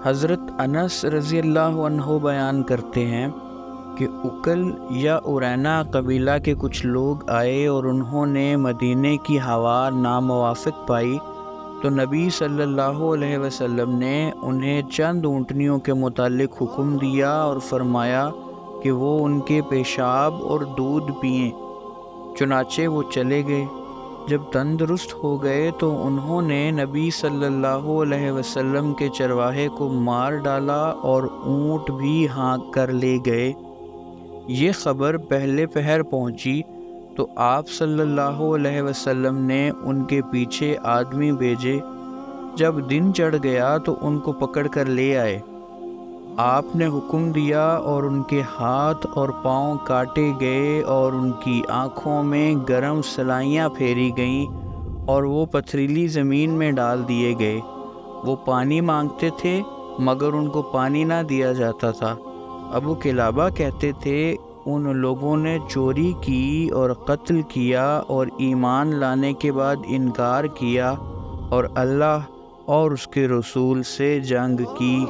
حضرت انس رضی اللہ عنہ بیان کرتے ہیں کہ اکل یا ارینا قبیلہ کے کچھ لوگ آئے اور انہوں نے مدینے کی ہوا ناموافق پائی تو نبی صلی اللہ علیہ وسلم نے انہیں چند اونٹنیوں کے متعلق حکم دیا اور فرمایا کہ وہ ان کے پیشاب اور دودھ پئیں۔ چنانچہ وہ چلے گئے۔ جب تندرست ہو گئے تو انہوں نے نبی صلی اللہ علیہ وسلم کے چرواہے کو مار ڈالا اور اونٹ بھی ہانک کر لے گئے۔ یہ خبر پہلے پہر پہنچی تو آپ صلی اللہ علیہ وسلم نے ان کے پیچھے آدمی بھیجے۔ جب دن چڑھ گیا تو ان کو پکڑ کر لے آئے۔ آپ نے حکم دیا اور ان کے ہاتھ اور پاؤں کاٹے گئے اور ان کی آنکھوں میں گرم سلائیاں پھیری گئیں اور وہ پتھریلی زمین میں ڈال دیے گئے۔ وہ پانی مانگتے تھے مگر ان کو پانی نہ دیا جاتا تھا۔ ابو قلابہ کہتے تھے ان لوگوں نے چوری کی اور قتل کیا اور ایمان لانے کے بعد انکار کیا اور اللہ اور اس کے رسول سے جنگ کی۔